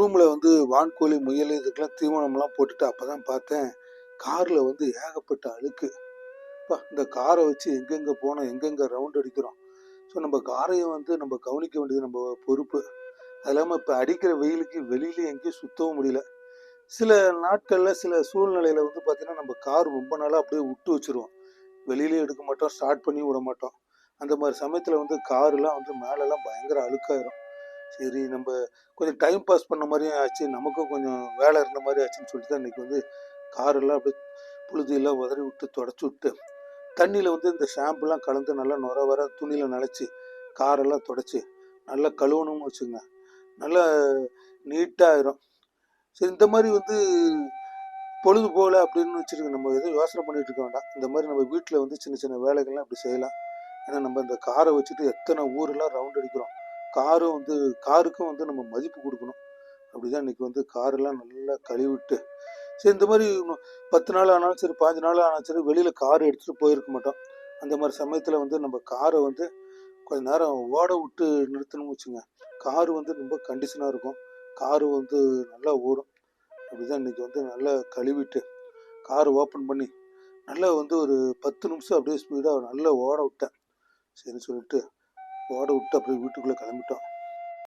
ரூமில் வந்து வான்கோழி முயல் இதுக்கெல்லாம் தீவனம்லாம் போட்டுட்டு அப்போ தான் பார்த்தேன் காரில் வந்து ஏகப்பட்ட அழுக்கு. இந்த காரை வச்சு எங்கெங்கே போனோம், எங்கெங்கே ரவுண்ட் அடிக்கிறோம். ஸோ நம்ம காரையும் வந்து நம்ம கவனிக்க வேண்டியது நம்ம பொறுப்பு. அது இல்லாமல் இப்போ அடிக்கிற வெயிலுக்கு வெளியில எங்கேயும் சுத்தவும் முடியல. சில நாட்களில் சில சூழ்நிலையில் வந்து பார்த்தீங்கன்னா நம்ம கார் ரொம்ப நாளாக அப்படியே விட்டு வச்சுருவோம். வெளியிலே எடுக்க மாட்டோம், ஸ்டார்ட் பண்ணி விட மாட்டோம். அந்த மாதிரி சமயத்தில் வந்து காருலாம் வந்து மேலெல்லாம் பயங்கர அழுக்காயிரும். சரி நம்ம கொஞ்சம் டைம் பாஸ் பண்ண மாதிரியும் ஆச்சு, நமக்கும் கொஞ்சம் வேலை இருந்த மாதிரி ஆச்சுன்னு சொல்லிட்டு தான் இன்றைக்கி வந்து காரெல்லாம் அப்படியே புழுதியெல்லாம் உதறி விட்டு தொடச்சி விட்டு தண்ணியில் வந்து இந்த ஷாம்புலாம் கலந்து நல்லா நுர வர துணியில் நனைச்சி காரெல்லாம் தொடச்சி நல்லா கழுவணும்னு வச்சுங்க, நல்லா நீட்டாக ஆயிரும். சரி இந்த மாதிரி வந்து பொழுது போகல அப்படின்னு வச்சுருங்க, நம்ம எதுவும் யோசனை பண்ணிட்டு இருக்க வேண்டாம். இந்த மாதிரி நம்ம வீட்டில் வந்து சின்ன சின்ன வேலைகள்லாம் இப்படி செய்யலாம். ஏன்னா நம்ம இந்த காரை வச்சுட்டு எத்தனை ஊரெல்லாம் ரவுண்ட் அடிக்கிறோம். காருக்கும் வந்து நம்ம மதிப்பு கொடுக்கணும். அப்படிதான் இன்னைக்கு வந்து காரெல்லாம் நல்லா கழுவிட்டு சரி இந்த மாதிரி 10 நாள் ஆனாலும் சரி 15 நாள் ஆனாலும் சரி வெளியில் கார் எடுத்துகிட்டு போயிருக்க மாட்டோம். அந்த மாதிரி சமயத்தில் வந்து நம்ம காரை வந்து கொஞ்ச நேரம் ஓட விட்டு நிறுத்தணும்னு வச்சுங்க, காரு வந்து ரொம்ப கண்டிஷனாக இருக்கும், காரு வந்து நல்லா ஓடும். அப்படிதான் இன்னைக்கு வந்து நல்லா கழுவிட்டு கார் ஓப்பன் பண்ணி நல்லா வந்து ஒரு 10 நிமிஷம் அப்படியே ஸ்பீடாக நல்லா ஓட விட்டேன். சரின்னு சொல்லிட்டு ஓட விட்டு அப்படியே வீட்டுக்குள்ளே கிளம்பிட்டோம்.